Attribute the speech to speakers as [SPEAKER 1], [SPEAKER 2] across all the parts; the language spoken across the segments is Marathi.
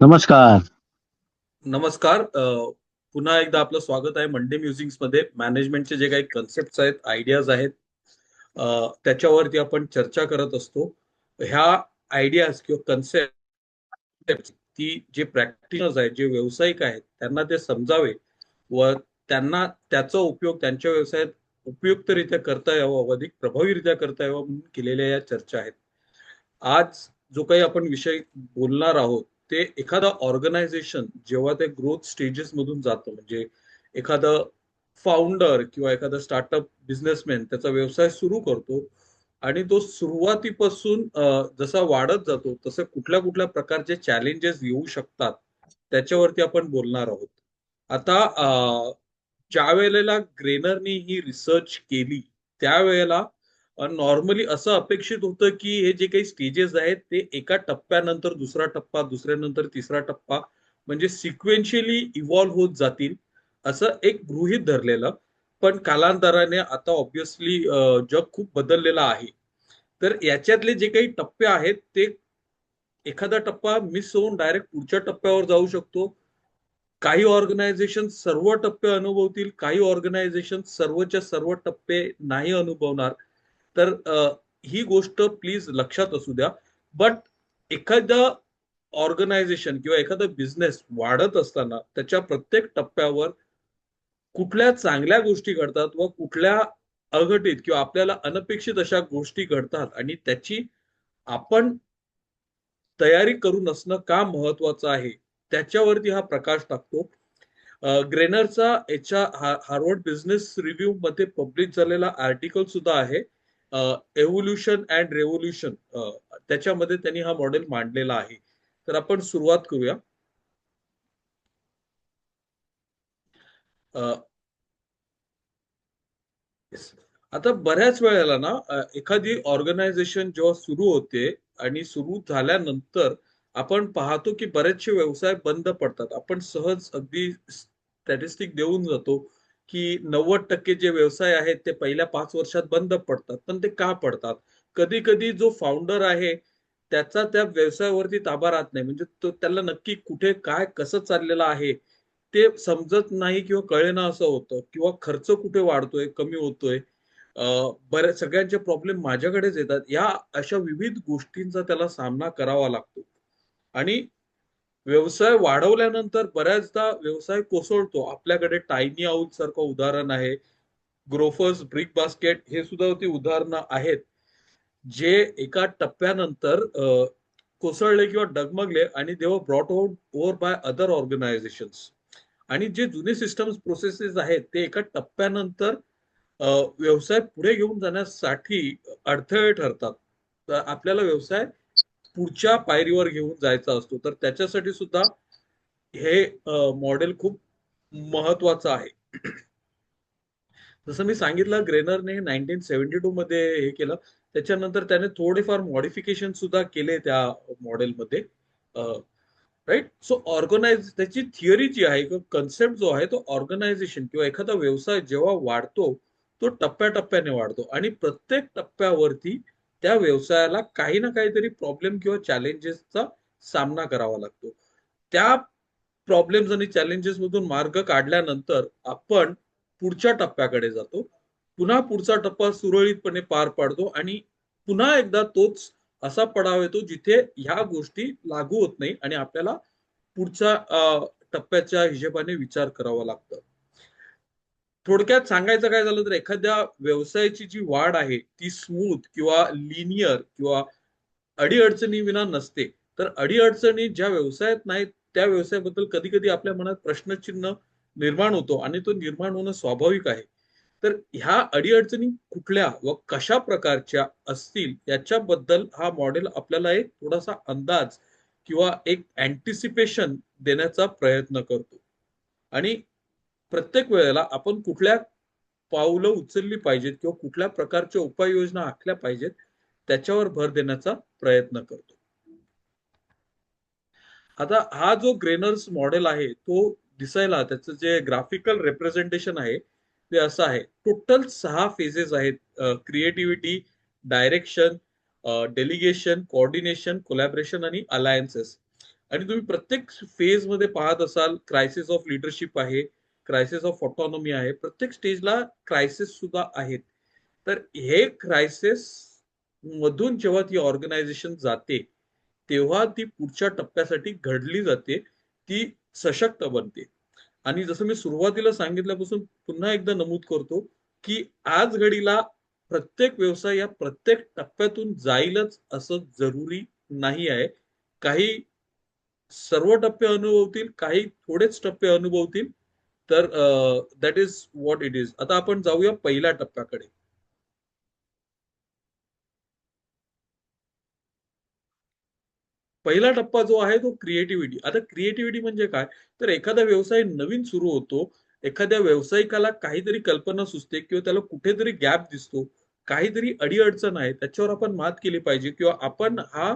[SPEAKER 1] नमस्कार.
[SPEAKER 2] नमस्कार. पुन्हा एकदा आपलं स्वागत आहे मंडे म्युझिक्स मध्ये. मॅनेजमेंटचे जे काही कन्सेप्ट आहेत, आयडियाज आहेत, त्याच्यावरती आपण चर्चा करत असतो. ह्या आयडियाज किंवा कन्सेप्ट ती जे प्रॅक्टिशनर्स आहेत, जे व्यावसायिक आहेत, त्यांना ते समजावे व त्यांना त्याचा उपयोग त्यांच्या व्यवसायात उपयुक्तरित्या करता यावा व अधिक प्रभावीरित्या करता यावा म्हणून केलेल्या या चर्चा आहेत. आज जो काही आपण विषय बोलणार आहोत, ते एखादा ऑर्गनायझेशन जेव्हा ते ग्रोथ स्टेजेस मधून जातं, म्हणजे एखादं फाउंडर किंवा एखादा स्टार्टअप बिझनेसमॅन त्याचा व्यवसाय सुरू करतो आणि तो सुरुवातीपासून जसा वाढत जातो, तसं कुठल्या कुठल्या प्रकारचे चॅलेंजेस येऊ शकतात, त्याच्यावरती आपण बोलणार आहोत. आता ज्या वेळेला ग्रेनरनी ही रिसर्च केली, त्यावेळेला नॉर्मली असं अपेक्षित होतं की हे जे काही स्टेजेस आहेत ते एका टप्प्यानंतर दुसरा टप्पा, दुसऱ्यानंतर तिसरा टप्पा, म्हणजे सिक्वेन्शियली इव्हॉल्व्ह होत जातील, असं एक गृहीत धरलेलं. पण कालांतराने आता ऑब्व्हियसली जग खूप बदललेलं आहे. तर याच्यातले जे काही टप्पे आहेत ते एखादा टप्पा मिस होऊन डायरेक्ट पुढच्या टप्प्यावर जाऊ शकतो. काही ऑर्गनायझेशन सर्व टप्पे अनुभवतील, काही ऑर्गनायझेशन सर्वच्या सर्व टप्पे नाही अनुभवणार. तर ही गोष्ट प्लीज लक्षात असू द्या. बट एखादा ऑर्गनायझेशन किंवा एखादा बिझनेस वाढत असताना त्याच्या प्रत्येक टप्प्यावर कुठल्या चांगल्या गोष्टी घडतात व कुठल्या अघटित किंवा आपल्याला अनपेक्षित अशा गोष्टी घडतात आणि त्याची आपण तयारी करून असणं का महत्वाचं आहे, त्याच्यावरती हा प्रकाश टाकतो. ग्रेनरचा याच्या हार्वर्ड बिझनेस रिव्ह्यू मध्ये पब्लिश झालेला आर्टिकल सुद्धा आहे, एव्होल्युशन अँड रेव्होल्युशन. त्याच्यामध्ये त्यांनी हा मॉडेल मांडलेला आहे. तर आपण सुरुवात करूया. अ, Yes. आता बऱ्याच वेळेला ना एखादी ऑर्गनायझेशन जेव्हा सुरू होते आणि सुरू झाल्यानंतर आपण पाहतो की बरेचसे व्यवसाय बंद पडतात. आपण सहज अगदी स्टॅटिस्टिक देऊन जातो की 90% जे व्यवसाय आहेत ते पहिल्या 5 वर्षात बंद पडतात. पण ते का पडतात? कधी कधी जो फाउंडर आहे त्याचा त्या व्यवसायावरती ताबा राहत नाही, म्हणजे तो त्याला नक्की कुठे काय कसं चाललेलं आहे ते समजत नाही किंवा कळेना असं होतं, किंवा खर्च कुठे वाढतोय कमी होतोय. बऱ्याच सगळ्यांचे प्रॉब्लेम माझ्याकडेच येतात. या अशा विविध गोष्टींचा त्याला सामना करावा लागतो आणि व्यवसाय वाढवल्यानंतर बऱ्याचदा व्यवसाय कोसळतो. आपल्याकडे टायनी हाऊस सारखं उदाहरण आहे, ग्रोफर्स ब्रिक बास्केट हे सुद्धा ती उदाहरणं आहेत, जे एका टप्प्यानंतर कोसळले किंवा डगमगले आणि they were brought out over by other organisations. आणि जे जुने सिस्टम्स प्रोसेसेस आहेत ते एका टप्प्यानंतर व्यवसाय पुढे घेऊन जाण्यासाठी अडथळे ठरतात. तर आपल्याला व्यवसाय पुढच्या पायरीवर घेऊन जायचा असतो, तर त्याच्यासाठी सुद्धा हे मॉडेल खूप महत्वाचं आहे. जसं मी सांगितलं, ग्रेनरने 1972 मध्ये हे केलं. त्याच्यानंतर त्याने थोडेफार मॉडिफिकेशन सुद्धा केले त्या मॉडेलमध्ये. राईट. सो ऑर्गनाइज त्याची थिअरी जी आहे किंवा कन्सेप्ट जो आहे तो ऑर्गनायझेशन किंवा एखादा व्यवसाय जेव्हा वाढतो, तो टप्प्याटप्प्याने वाढतो आणि प्रत्येक टप्प्यावरती त्या व्यवसायाला काही ना काहीतरी प्रॉब्लेम किंवा चॅलेंजेसचा सामना करावा लागतो. त्या प्रॉब्लेम्स आणि चॅलेंजेस मधून मार्ग काढल्यानंतर आपण पुढच्या टप्प्याकडे जातो. पुन्हा पुढचा टप्पा सुरळीतपणे पार पाडतो आणि पुन्हा एकदा तोच असा पडाव येतो जिथे ह्या गोष्टी लागू होत नाही आणि आपल्याला पुढच्या टप्प्याच्या हिशोबाने विचार करावा लागतो. थोडक्यात सांगायचं काय झालं तर एखाद्या व्यवसायाची जी वाढ आहे ती स्मूथ किंवा लिनियर किंवा अडीअडचणी विना नसते. तर अडीअडचणी ज्या व्यवसायात नाहीत त्या व्यवसायाबद्दल कधी कधी आपल्या मनात प्रश्नचिन्ह निर्माण होतो आणि तो निर्माण होणं स्वाभाविक आहे. तर ह्या अडीअडचणी कुठल्या व कशा प्रकारच्या असतील याच्याबद्दल हा मॉडेल आपल्याला एक थोडासा अंदाज किंवा एक अँटिसिपेशन देण्याचा प्रयत्न करतो. आणि प्रत्येक वेळेला आपण कुठल्या पावलं उचलली पाहिजेत किंवा कुठल्या प्रकारच्या उपाययोजना आखल्या पाहिजेत त्याच्यावर भर देण्याचा प्रयत्न करतो. आता हा जो ग्रेनर्स मॉडेल आहे तो दिसायला त्याचं जे ग्राफिकल रिप्रेझेंटेशन आहे ते असं आहे. टोटल 6 फेजेस आहेत: creativity, direction, delegation, coordination, collaboration आणि अलायन्सेस. आणि तुम्ही प्रत्येक फेज मध्ये पाहत असाल, क्रायसिस ऑफ लिडरशिप आहे, क्रायसिस ऑफ ऑटॉनॉमी आहे, प्रत्येक स्टेजला क्रायसिस सुद्धा आहेत. तर हे क्रायसिस मधून जेव्हा ती ऑर्गनायझेशन जाते, तेव्हा ती पुढच्या टप्प्यासाठी घडली जाते, ती सशक्त बनते. आणि जसं मी सुरुवातीला सांगितल्यापासून पुन्हा एकदा नमूद करतो, की आज घडीला प्रत्येक व्यवसाय या प्रत्येक टप्प्यातून जाईलच असं जरुरी नाही आहे. काही सर्व टप्पे अनुभवतील, काही थोडेच टप्पे अनुभवतील. तर that is what it is. आता आपण जाऊया पहिल्या टप्प्याकडे. पहिला टप्पा जो आहे तो क्रिएटिव्हिटी. आता क्रिएटिव्हिटी म्हणजे काय? तर एखादा व्यवसाय नवीन सुरू होतो. एखाद्या व्यावसायिकाला काहीतरी कल्पना सुचते किंवा त्याला कुठेतरी गॅप दिसतो. काहीतरी अडी-अडचण आहे. त्याच्यावर आपण मात केली पाहिजे किंवा आपण हा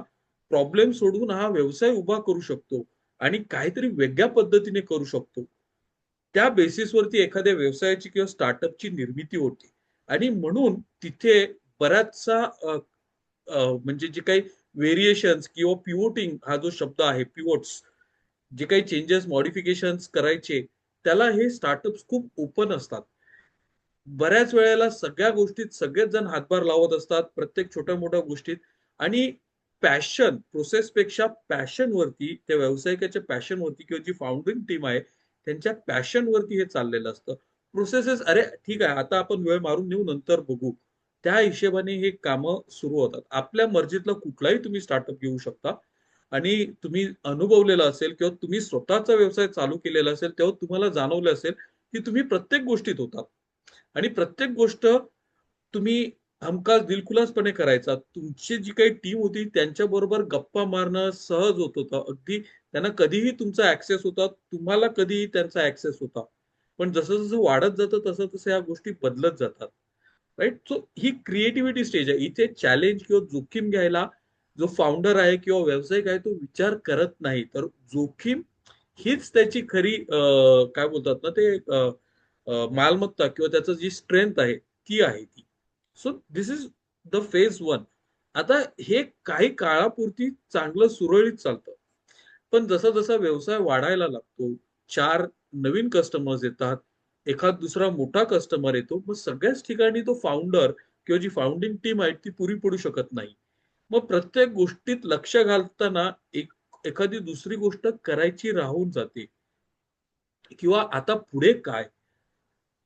[SPEAKER 2] प्रॉब्लेम सोडवून हा व्यवसाय उभा करू शकतो आणि काहीतरी वेगळ्या पद्धतीने करू शकतो. त्या बेसिसवरती एखाद्या व्यवसायाची किंवा स्टार्टअपची निर्मिती होते आणि म्हणून तिथे बराचसा म्हणजे जे काही व्हेरिएशन्स किंवा पिव्होटिंग हा जो शब्द आहे, पिव्होट्स, जे काही चेंजेस, मॉडिफिकेशन्स करायचे, त्याला हे स्टार्टअप्स खूप ओपन असतात. बऱ्याच वेळेला सगळ्या गोष्टीत सगळेच जण हातभार लावत असतात, प्रत्येक छोट्या-मोठ्या गोष्टीत. आणि पॅशन, प्रोसेसपेक्षा पॅशनवरती, त्या व्यावसायिकाच्या पॅशनवरती किंवा जी फाउंडिंग टीम आहे, त्यांच्या पॅशनवरती हे चाललेलं असतं. प्रोसेसेस, अरे ठीक आहे, आता आपण वेळ मारून नेऊ, नंतर बघू. त्या हिशोबाने हे कामं सुरू होतात. आपल्या मर्जीतला कुठलाही तुम्ही स्टार्टअप घेऊ शकता आणि तुम्ही अनुभवलेलं असेल किंवा तुम्ही स्वतःचा व्यवसाय चालू केलेला असेल, तेव्हा तुम्हाला जाणवलं असेल, की तुम्ही प्रत्येक गोष्टीत होता. आणि प्रत्येक गोष्ट तुम्ही हमखास दिलखुलासपणे करायचा. तुमची जी काही टीम होती त्यांच्याबरोबर गप्पा मारणं सहज होत होतं. अगदी त्यांना कधीही तुमचा ॲक्सेस होता. तुम्हाला कधीही त्यांचा ॲक्सेस होता. पण जसं-जसं वाढत जातं तसं-तसं ह्या गोष्टी बदलत जातात. राइट? सो ही क्रिएटिव्हिटी स्टेज आहे. इथे चॅलेंज किंवा जोखीम घ्यायला जो फाउंडर आहे किंवा व्यावसायिक आहे तो विचार करत नाही. तर जोखीम हीच त्याची खरी काय बोलतात ना ते मालमत्ता किंवा त्याचं जी स्ट्रेंथ आहे ती आहे ती. So this is the phase one. आता हे काही काळापुरती चांगलं सुरळीत चालतं. पण जसा-जसा व्यवसाय वाढायला लागतो, 4 नवीन कस्टमर्स येतात, एखाद दुसरा मोठा कस्टमर येतो. मग सगळ्याच ठिकाणी तो फाउंडर किंवा जी फाउंडिंग टीम आहे ती पुरी पडू शकत नाही. मग प्रत्येक गोष्टीत लक्ष घालताना एखादी दुसरी गोष्ट करायची राहून जाते किंवा आता पुढे काय?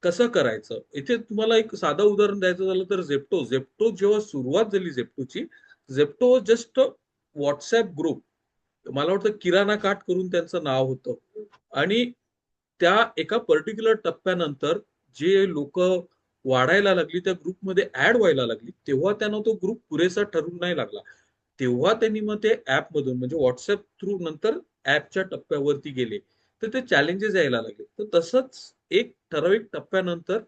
[SPEAKER 2] कसं करायचं? इथे तुम्हाला एक साधं उदाहरण द्यायचं झालं तर Zepto. Zepto जेव्हा सुरुवात झाली Zeptoची, Zepto जस्ट WhatsApp ग्रुप. मला वाटतं किराणा कार्ट करून त्यांचं नाव होतं. आणि त्या एका पर्टिक्युलर टप्प्यानंतर जे लोकं वाढायला लागली, त्या ग्रुपमध्ये ॲड व्हायला लागली, तेव्हा त्यांना तो ग्रुप पुरेसा ठरून नाही लागला. तेव्हा त्यांनी मग ते ॲपमधून म्हणजे WhatsApp थ्रू नंतर ॲपच्या टप्प्यावरती गेले. तर ते चॅलेंजेस यायला लागले. तर तसंच एक ठराविक टप्प्यानंतर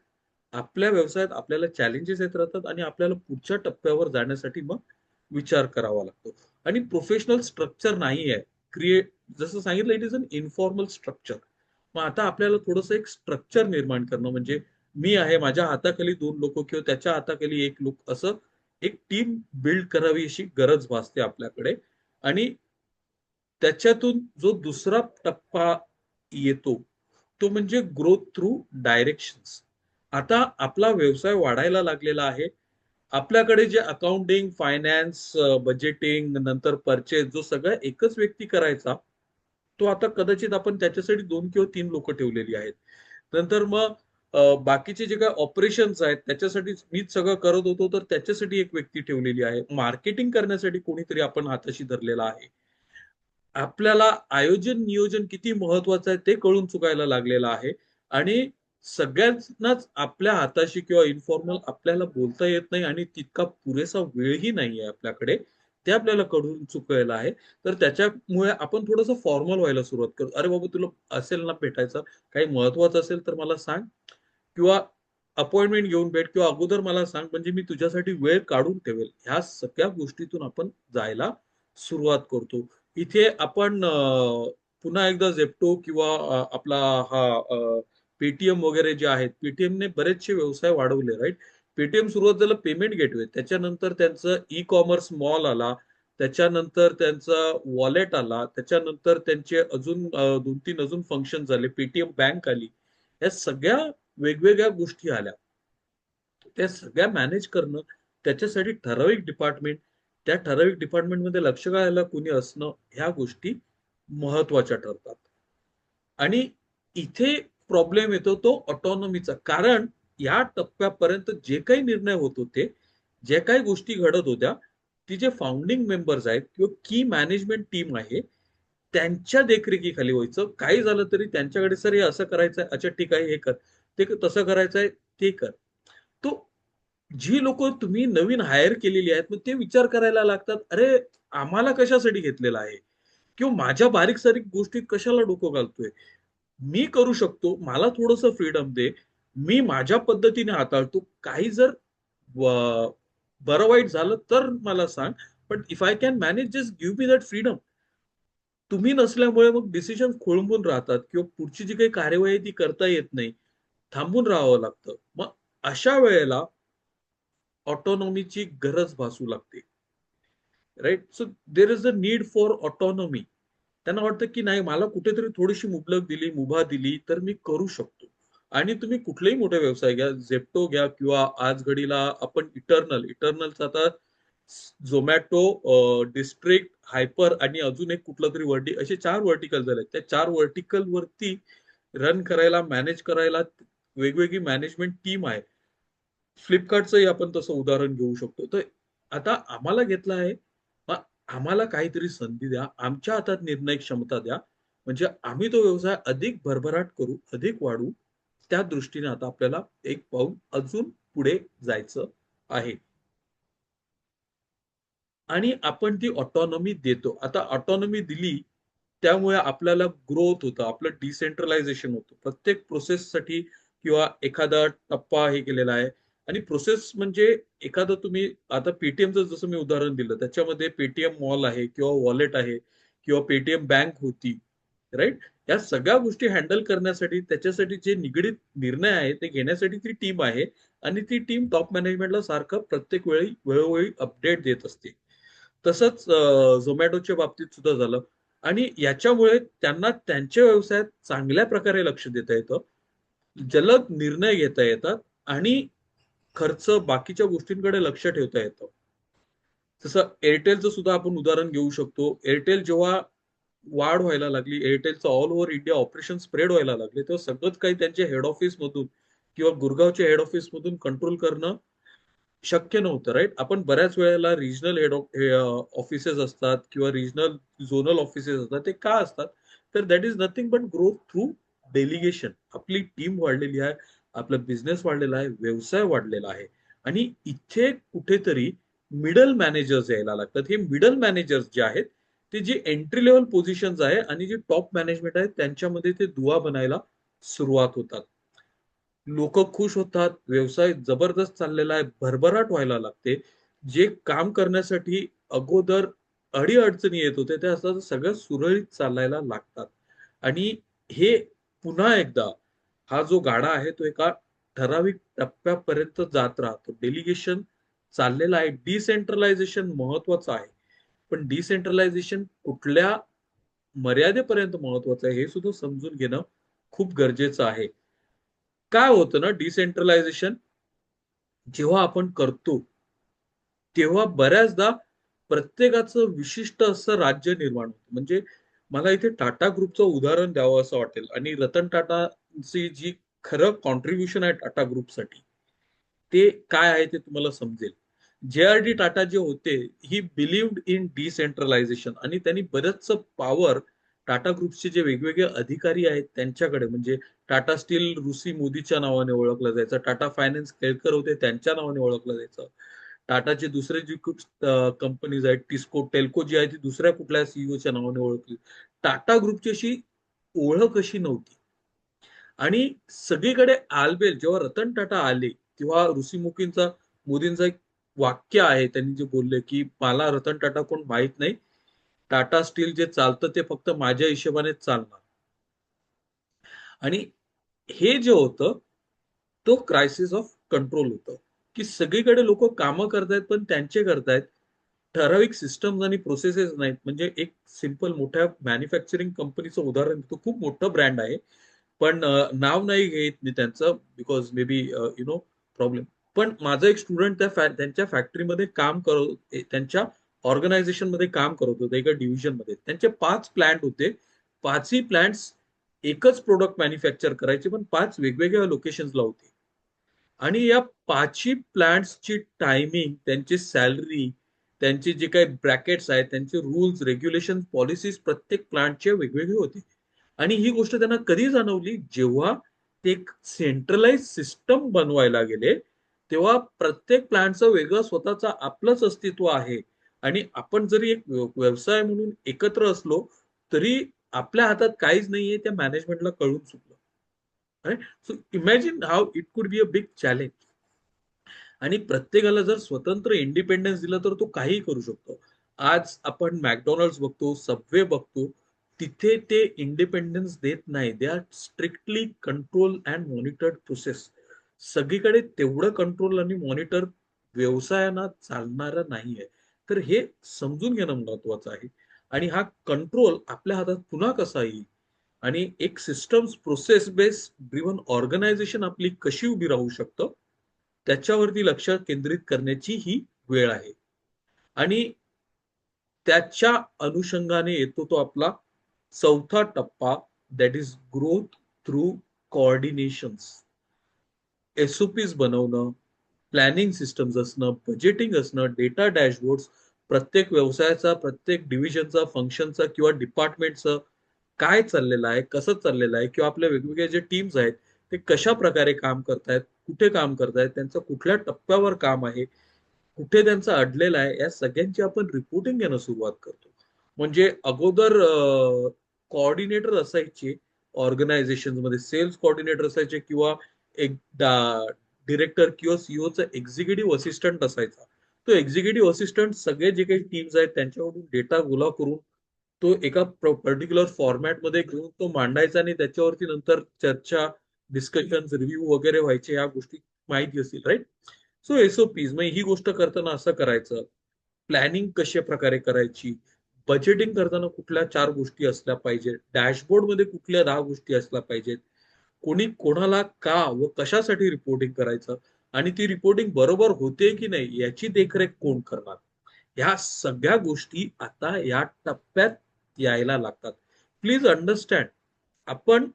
[SPEAKER 2] आपल्या व्यवसायात आपल्याला चॅलेंजेस येत राहतात आणि आपल्याला पुढच्या टप्प्यावर जाण्यासाठी मग विचार करावा लागतो. आणि प्रोफेशनल स्ट्रक्चर नाही आहे. जसं सांगितलं, it is an informal structure. मग आता आपल्याला थोडंसं एक स्ट्रक्चर निर्माण करणं म्हणजे मी आहे, माझ्या हाताखाली 2 लोकं किंवा त्याच्या हाताखाली 1 लोक, असं एक टीम बिल्ड करावी अशी गरज भासते आपल्याकडे. आणि त्याच्यातून जो दुसरा टप्पा येतो, तो म्हणजे ग्रोथ थ्रू डायरेक्शन्स. आता आपला व्यवसाय वाढायला लागलेला आहे. आपल्याकडे जे अकाउंटिंग, फायनान्स, बजेटिंग, नंतर पर्चेस जो सगळा एकच व्यक्ती करायचा, तो आता कदाचित आपण त्याच्यासाठी 2 किंवा 3 लोकं ठेवलेली आहेत. नंतर मग बाकीचे जे काही ऑपरेशन्स आहेत, त्याच्यासाठी मीच सगळं करत होतो, तर त्याच्यासाठी एक व्यक्ती ठेवलेली आहे. मार्केटिंग करण्यासाठी कोणीतरी आपण हाताशी धरलेला आहे. आपल्याला आयोजन, नियोजन किती महत्वाचं आहे ते कळून चुकायला लागलेलं आहे. आणि सगळ्यांनाच आपल्या हाताशी किंवा इन्फॉर्मल आपल्याला बोलता येत नाही आणि तितका पुरेसा वेळही नाहीये आपल्याकडे. ते आपल्याला कळून चुकलेलं आहे. तर त्याच्यामुळे आपण थोडंसं फॉर्मल व्हायला सुरुवात करतो. "अरे बाबा, तुला असेल ना भेटायचं, काही महत्वाचं असेल तर मला सांग किंवा अपॉइंटमेंट घेऊन भेट किंवा अगोदर मला सांग, म्हणजे मी तुझ्यासाठी वेळ काढून ठेवेल." ह्या सगळ्या गोष्टीतून आपण जायला सुरुवात करतो. इथे आपण पुन्हा एकदा Zepto किंवा आपला हा Paytm वगैरे जे आहेत. Paytmने बरेचसे व्यवसाय वाढवले, राइट? Paytm सुरुवात झालं पेमेंट गेटवे. त्याच्यानंतर त्यांचं ई-कॉमर्स मॉल आला. त्याच्यानंतर त्यांचा वॉलेट आला, त्याच्यानंतर त्यांचे अजून 2-3 अजून फंक्शन झाले, पेटीएम बँक आली. या सगळ्या वेगवेगळ्या गोष्टी आल्या. त्या सगळ्या मॅनेज करणं, त्याच्यासाठी ठराविक डिपार्टमेंट, त्या ठराविक डिपार्टमेंटमध्ये लक्ष घालायला कुणी असणं, ह्या गोष्टी महत्वाच्या ठरतात. आणि इथे प्रॉब्लेम येतो तो ऑटोनॉमीचा. कारण या टप्प्यापर्यंत जे काही निर्णय होत होते, जे काही गोष्टी घडत होत्या, ती जे फाउंडिंग मेंबर्स आहेत किंवा की मॅनेजमेंट टीम आहे, त्यांच्या देखरेखीखाली व्हायचं. काही झालं तरी त्यांच्याकडे, सर हे असं करायचंय, अच्छा ठीक आहे, हे कर, ते तसं करायचंय, ते कर. तो जी लोक तुम्ही नवीन हायर केलेली आहेत, मग ते विचार करायला लागतात, अरे आम्हाला कशासाठी घेतलेलं आहे, किंवा माझ्या बारीक सारीक गोष्टीत कशाला डोकं घालतोय. मी करू शकतो, मला थोडंसं फ्रीडम दे, मी माझ्या पद्धतीने हाताळतो. काही जर बरं वाईट झालं तर मला सांग, पण if I can manage, just give me that freedom. तुम्ही नसल्यामुळे मग डिसिजन खोळंबून राहतात, किंवा पुढची जी काही कार्यवाही आहे ती करता येत नाही, थांबून राहावं लागतं. मग अशा वेळेला ऑटोनॉमीची गरज भासू लागते. Right. So there is a need for autonomy. त्यांना वाटतं की नाही, मला कुठेतरी थोडीशी मुबलक दिली, मुभा दिली तर मी करू शकतो. आणि तुम्ही कुठलेही मोठे व्यवसाय घ्या, झेप्टो घ्या, किंवा आज घडीला आपण इटर्नलचा आता झोमॅटो, डिस्ट्रिक्ट, हायपर आणि अजून एक कुठलं तरी असे 4 व्हर्टिकल झाले. त्या 4 व्हर्टिकल वरती रन करायला, मॅनेज करायला वेगवेगळी मॅनेजमेंट टीम आहे. फ्लिपकार्टचंही आपण तसं उदाहरण घेऊ शकतो. तर आता आम्हाला घेतलं आहे, मग आम्हाला काहीतरी संधी द्या, आमच्या हातात निर्णय क्षमता द्या, म्हणजे आम्ही तो व्यवसाय अधिक भरभराट करू, अधिक वाढवू. त्या दृष्टीने आता आपल्याला एक पाऊल अजून पुढे जायचं आहे. आणि आपण ती ऑटोनॉमी देतो. आता ऑटोनॉमी दिली, त्यामुळे आपल्याला ग्रोथ होतं, आपलं डिसेंट्रलायझेशन होतं. प्रत्येक प्रोसेससाठी किंवा एखादा टप्पा हे केलेला आहे. आणि प्रोसेस म्हणजे एखादं तुम्ही आता पेटीएमचं जसं मी उदाहरण दिलं, त्याच्यामध्ये पेटीएम मॉल आहे किंवा वॉलेट आहे किंवा पेटीएम बँक होती, राइट? या सगळ्या गोष्टी हँडल करण्यासाठी, त्याच्यासाठी जे निगडीत निर्णय आहे ते घेण्यासाठी ती टीम आहे. आणि ती टीम टॉप मॅनेजमेंटला सारखं प्रत्येक वेळी वेळोवेळी अपडेट देत असते. तसंच झोमॅटोच्या बाबतीत सुद्धा झालं. आणि याच्यामुळे त्यांना त्यांच्या व्यवसायात चांगल्या प्रकारे लक्ष देता येतं, जलद निर्णय घेता येतात, आणि खर्च बाकीच्या गोष्टींकडे लक्ष ठेवता येतं. तसं एअरटेलचं सुद्धा आपण उदाहरण घेऊ शकतो. एअरटेल जेव्हा वाढ व्हायला लागली, एअरटेलचं all over India operation spread व्हायला लागले, तेव्हा सगळंच काही त्यांच्या हेड ऑफिसमधून किंवा गुरगावच्या हेड ऑफिसमधून कंट्रोल करणं शक्य नव्हतं, राईट? आपण बऱ्याच वेळेला रिजनल ऑफिसेस असतात किंवा रिजनल झोनल ऑफिसेस असतात. ते का असतात? तर that is nothing but growth through delegation. आपली टीम वाढलेली आहे, आपला बिझनेस वाढलेला आहे, व्यवसाय वाढलेला आहे. आणि इथे कुठेतरी मिडल मॅनेजर्स यायला लागतात. हे मिडल मॅनेजर्स जे आहेत, ते जे एंट्री लेवल पोझिशन्स आहे आणि जे टॉप मॅनेजमेंट आहे, त्यांच्यामध्ये ते दुवा बनायला सुरुवात होतात. लोक खुश होतात, व्यवसाय जबरदस्त चाललेला आहे, भरभराट व्हायला लागते. जे काम करण्यासाठी अगोदर अडी-अडचणी येत होते, त्या आता सगळ्या सुरळीत चालायला लागतात. आणि हे पुन्हा एकदा, हा जो गाडा आहे तो एका ठराविक टप्प्यापर्यंत जात राहतो. डेलिगेशन चाललेलं आहे. डिसेंट्रलायझेशन महत्वाचं आहे. पण डिसेंट्रलायझेशन कुठल्या मर्यादेपर्यंत महत्वाचं आहे, हे सुद्धा समजून घेणं खूप गरजेचं आहे. काय होतं ना, डिसेंट्रलायझेशन जेव्हा आपण करतो, तेव्हा बऱ्याचदा प्रत्येकाचं विशिष्ट असं राज्य निर्माण होतं. म्हणजे मला इथे टाटा ग्रुपचं उदाहरण द्यावं असं वाटेल. आणि रतन टाटाची जी खरं कॉन्ट्रिब्युशन आहे टाटा ग्रुपसाठी, ते काय आहे ते तुम्हाला समजेल. जे.आर.डी. टाटा जे होते, ही बिलीव्ड इन डिसेंट्रलायझेशन, आणि त्यांनी बरंचसं पॉवर टाटा ग्रुपचे जे वेगवेगळे अधिकारी आहेत त्यांच्याकडे, म्हणजे टाटा स्टील रुसी मोदीच्या नावाने ओळखलं जायचं, टाटा फायनान्स केळकर होते त्यांच्या नावाने ओळखलं जायचं, टाटाचे दुसरे जी कंपनीज आहेत, टिस्को टेल्को जी आहे ती दुसऱ्या कुठल्या सीईओच्या नावाने ओळखली. टाटा ग्रुपची अशी ओळख अशी नव्हती. आणि सगळीकडे आलबेल जेव्हा रतन टाटा आले, तेव्हा ऋषीमुखींचा, मोदींचा एक वाक्य आहे, त्यांनी जे बोलले की मला रतन टाटा कोण माहित नाही, टाटा स्टील जे चालतं ते फक्त माझ्या हिशोबाने चालणार. आणि हे जे होतं, तो क्रायसिस ऑफ कंट्रोल होतं, की सगळीकडे लोक कामं करतायत पण त्यांचे करतायत, ठराविक सिस्टम्स आणि प्रोसेसेस नाहीत. म्हणजे एक सिंपल मोठ्या मॅन्युफॅक्चरिंग कंपनीचं उदाहरण देतो. खूप मोठं ब्रँड आहे. पण नाव नाही घेत मी त्यांचं बिकॉज मे बी प्रॉब्लेम. पण माझा एक स्टुडंट त्यांच्या फॅक्टरीमध्ये काम करत त्यांच्या ऑर्गनायझेशन मध्ये काम करत होते एका डिव्हिजन मध्ये. त्यांचे 5 प्लांट होते. 5ही प्लांट्स एकच प्रोडक्ट मॅन्युफॅक्चर करायचे, पण 5 वेगवेगळ्या लोकेशन्सला होते. आणि या 5ही प्लांट्सची टायमिंग, त्यांची सॅलरी, त्यांचे जे काही ब्रॅकेट्स आहेत, त्यांचे रूल्स, रेग्युलेशन, पॉलिसीज प्रत्येक प्लांटचे वेगवेगळे होते. आणि ही गोष्ट त्यांना कधी जाणवली, जेव्हा ते एक सेंट्रलाइज सिस्टम बनवायला गेले, तेव्हा प्रत्येक प्लांटचं वेगळं स्वतःचं आपलंच अस्तित्व आहे. आणि आपण जरी एक व्यवसाय म्हणून एकत्र असलो, तरी आपल्या हातात काहीच नाहीये, त्या मॅनेजमेंटला कळून चुकलं. So imagine how it could be a big challenge. आणि प्रत्येकाला जर स्वतंत्र इंडिपेंडन्स दिलं तर तो काहीही करू शकतो. आज आपण मॅकडॉनल्ड्स बघतो, सबवे बघतो, तिथे ते इंडिपेंडन्स देत नाही. They are strictly control and monitored process. सगळीकडे तेवढं कंट्रोल आणि मॉनिटर व्यवसायांना चालणारं नाहीये. तर हे समजून घेणं महत्वाचं आहे. आणि हा कंट्रोल आपल्या हातात पुन्हा कसा येईल, आणि एक systems process based driven organisation आपली कशी उभी राहू शकतं, त्याच्यावरती लक्ष केंद्रित करण्याची ही वेळ आहे. आणि त्याच्या अनुषंगाने येतो तो आपला चौथा टप्पा, that is growth through coordinations. SOPs बनवणं, प्लॅनिंग सिस्टम्स असणं, बजेटिंग असणं, डेटा डॅशबोर्ड, प्रत्येक व्यवसायाचा, प्रत्येक डिव्हिजनचा, फंक्शनचा किंवा डिपार्टमेंटचं काय चाललेलं आहे, कसं चाललेलं आहे, किंवा आपल्या वेगवेगळे जे टीम्स आहेत ते कशा प्रकारे काम करतायत, कुठे काम करतायत, त्यांचं कुठल्या टप्प्यावर काम आहे, कुठे त्यांचं अडलेलं आहे, या सगळ्यांची आपण रिपोर्टिंग घेणं सुरुवात करतो. म्हणजे अगोदर कोऑर्डिनेटर असायचे ऑर्गनायझेशन मध्ये, सेल्स कोऑर्डिनेटर असायचे, किंवा एक डिरेक्टर किंवा सीईओचा एक्झिक्युटिव्ह असिस्टंट असायचा. तो एक्झिक्युटिव्ह असिस्टंट सगळे जे काही टीम्स आहेत त्यांच्याकडून डेटा गोळा करून तो एका पर्टिक्युलर फॉर्मॅटमध्ये घेऊन तो मांडायचा, आणि त्याच्यावरती नंतर चर्चा, डिस्कशन, रिव्ह्यू वगैरे व्हायचे. या गोष्टी माहिती असतील, राईट? सो एसओपीज म्हणजे ही गोष्ट करताना असं करायचं. प्लॅनिंग कशा प्रकारे करायची, बजेटिंग करताना कुठल्या 4 गोष्टी असल्या पाहिजेत, डॅशबोर्डमध्ये कुठल्या 10 गोष्टी असल्या पाहिजेत, कोणी कोणाला का व कशासाठी रिपोर्टिंग करायचं, आणि ती रिपोर्टिंग बरोबर होते की नाही याची देखरेख कोण करणार. ह्या सगळ्या गोष्टी आता या टप्प्यात यायला लागतात. प्लीज अंडरस्टँड, आपण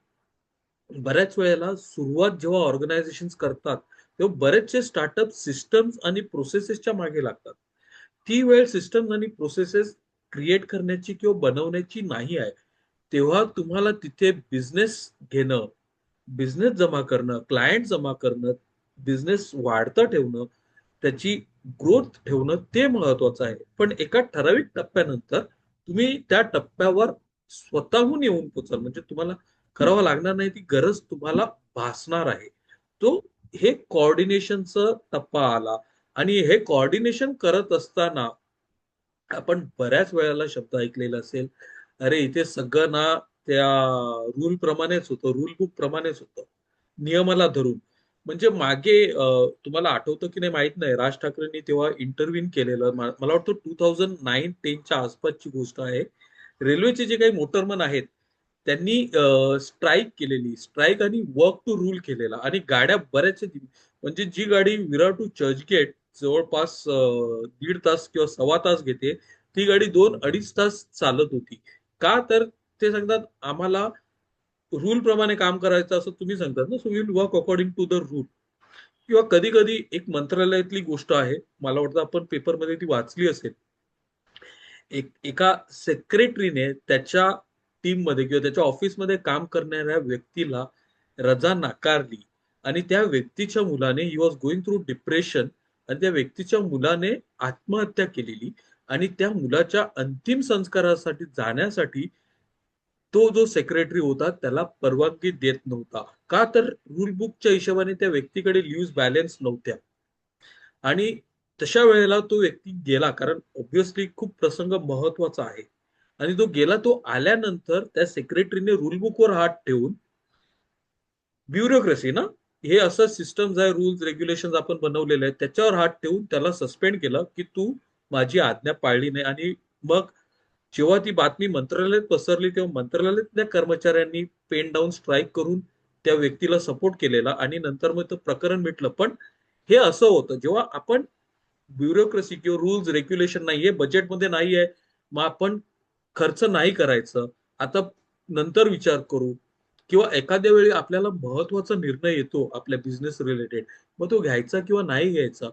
[SPEAKER 2] बऱ्याच वेळेला सुरुवात जेव्हा ऑर्गनायझेशन करतात, तेव्हा बरेचसे स्टार्टअप सिस्टम्स आणि प्रोसेसेसच्या मागे लागतात. ती वेळ सिस्टम्स आणि प्रोसेसेस क्रिएट करण्याची किंवा बनवण्याची नाही आहे. तेव्हा तुम्हाला तिथे बिझनेस घेणं, बिझनेस जमा करणं, क्लायंट जमा करणं, बिझनेस वाढतं ठेवणं, त्याची ग्रोथ ठेवणं ते महत्वाचं आहे. पण एका ठराविक टप्प्यानंतर तुम्ही त्या टप्प्यावर स्वतःहून येऊन पोचाल, म्हणजे तुम्हाला करावं लागणार नाही, ती गरज तुम्हाला भासणार आहे. तो हे कोऑर्डिनेशनचा टप्पा आला. आणि हे कोऑर्डिनेशन करत असताना आपण बऱ्याच वेळेला शब्द ऐकलेला असेल, अरे इथे सगळं ना त्या रूल प्रमाणेच होतं, रूल बुक प्रमाणेच होतं, नियमाला धरून. म्हणजे मागे तुम्हाला आठवतं की नाही माहित नाही, राज ठाकरेंनी तेव्हा इंटरव्ह्यू केलेलं, मला वाटतं 2009-10च्या आसपासची गोष्ट आहे. रेल्वेचे जे काही मोटरमन आहेत त्यांनी स्ट्राईक केलेली, स्ट्राईक आणि वर्क टू रूल केलेला, आणि गाड्या बऱ्याचशा म्हणजे जी गाडी विरार टू चर्चगेट जवळपास 1.5 तास किंवा सव्वा तास घेते, ती गाडी 2-2.5 तास चालत होती. का तर ते सांगतात आम्हाला रूल प्रमाणे काम करायचं असं तुम्ही सांगतात ना, so will work according to the rule. किंवा कधी कधी एक मंत्रालयातली गोष्ट आहे, मला वाटतं आपण पेपरमध्ये ती वाचली असेल. एका सेक्रेटरीने त्याच्या टीम मध्ये किंवा त्याच्या ऑफिसमध्ये काम करणाऱ्या व्यक्तीला रजा नाकारली, आणि त्या व्यक्तीच्या मुलाने he was going through depression, आणि त्या व्यक्तीच्या मुलाने आत्महत्या केलेली. आणि त्या मुलाच्या अंतिम संस्कारासाठी जाण्यासाठी तो जो सेक्रेटरी होता त्याला परवानगी देत नव्हता. का तर रूल बुकच्या हिशोबाने त्या व्यक्तीकडे लीव्ह बॅलन्स नव्हत्या. आणि तशा वेळेला तो व्यक्ती गेला, कारण ऑब्व्हियसली खूप प्रसंग महत्वाचा आहे. आणि तो गेला, तो आल्यानंतर त्या सेक्रेटरीने रूल बुकवर हात ठेवून, ब्युरोक्रेसी ना, हे असं सिस्टम्स आहे, रूल्स रेग्युलेशन आपण बनवलेले आहेत, त्याच्यावर हात ठेवून त्याला सस्पेंड केलं की तू माझी आज्ञा पाळली नाही. आणि मग जेव्हा ती बातमी मंत्रालयात पसरली तेव्हा मंत्रालयातल्या कर्मचाऱ्यांनी पेन डाऊन स्ट्राईक करून त्या व्यक्तीला सपोर्ट केलेला आणि नंतर मग ते प्रकरण मिटलं. पण हे असं होतं जेव्हा आपण ब्युरोक्रेसी किंवा रूल्स रेग्युलेशन नाहीये, बजेटमध्ये नाहीये, मग आपण खर्च नाही करायचं, आता नंतर विचार करू, किंवा एखाद्या वेळी आपल्याला महत्वाचा निर्णय येतो आपल्या बिझनेस रिलेटेड, मग तो घ्यायचा किंवा नाही घ्यायचा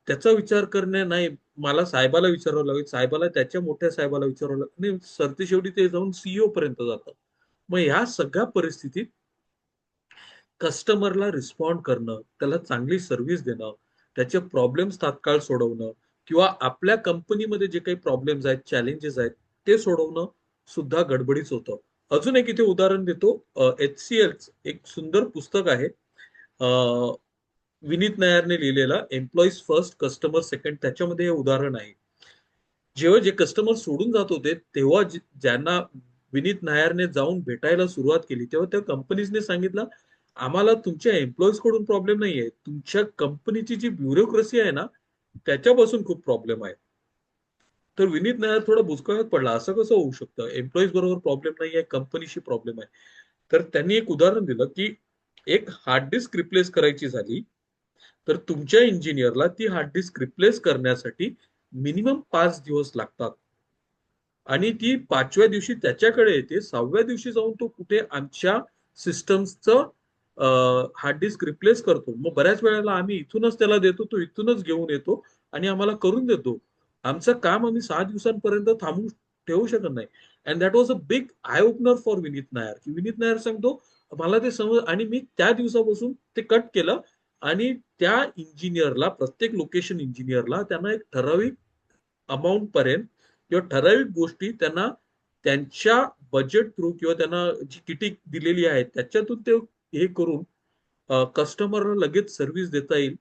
[SPEAKER 2] त्याचा विचार करणे नाही. मला साहेबाला विचारावं लागेल, साहेबाला त्याच्या मोठ्या साहेबाला विचारावं लागेल आणि सरते शेवटी ते जाऊन सीईओ पर्यंत जातं. मग ह्या सगळ्या परिस्थितीत कस्टमरला रिस्पॉन्ड करणं, त्याला चांगली सर्व्हिस देणं, त्याचे प्रॉब्लेम्स तात्काळ सोडवणं किंवा आपल्या कंपनीमध्ये जे काही प्रॉब्लेम्स आहेत, चॅलेंजेस आहेत, ते सोडवणं सुद्धा गडबडीच होतं. अजून एक इथे उदाहरण देतो. HCL एक सुंदर पुस्तक आहे. विनीत नायरने लिहिलेला एम्प्लॉईज फर्स्ट कस्टमर सेकंड, त्याच्यामध्ये हे उदाहरण आहे. जेव्हा जे कस्टमर सोडून जात होते तेव्हा ज्यांना विनीत नायरने जाऊन भेटायला सुरुवात केली तेव्हा त्या कंपनीजने सांगितलं, आम्हाला तुमच्या एम्प्लॉईज कडून प्रॉब्लेम नाहीये, तुमच्या कंपनीची जी ब्युरोक्रेसी आहे ना त्याच्यापासून खूप प्रॉब्लेम आहे. तर विनीत नायर थोडा बुचकळ्यात पडला, असं कसं होऊ शकतं, एम्प्लॉईज बरोबर प्रॉब्लेम नाहीये, कंपनीशी प्रॉब्लेम आहे. तर त्यांनी एक उदाहरण दिलं की एक हार्ड डिस्क रिप्लेस करायची झाली तर तुमच्या इंजिनियरला ती हार्ड डिस्क रिप्लेस करण्यासाठी मिनिमम 5 दिवस लागतात. आणि ती 5व्या दिवशी त्याच्याकडे येते, 6व्या दिवशी जाऊन तो कुठे आमच्या सिस्टमचं हार्ड डिस्क रिप्लेस करतो. मग बऱ्याच वेळेला आम्ही इथूनच त्याला देतो, तो इथूनच घेऊन येतो आणि आम्हाला करून देतो. आमचं काम आम्ही 6 दिवसांपर्यंत थांबू ठेवू शकत नाही. And that was a big I opener for Vineet Nair, की विनीत नायर सांगतो मला ते समज, आणि मी त्या दिवसापासून ते कट केलं. आणि त्या इंजिनियरला, प्रत्येक लोकेशन इंजिनियरला त्यांना एक ठराविक अमाऊंट पर्यंत किंवा ठराविक गोष्टी त्यांना त्यांच्या बजेट थ्रू किंवा त्यांना जी किटी दिलेली आहे त्याच्यातून ते हे करून कस्टमरला लगेच सर्व्हिस देता येईल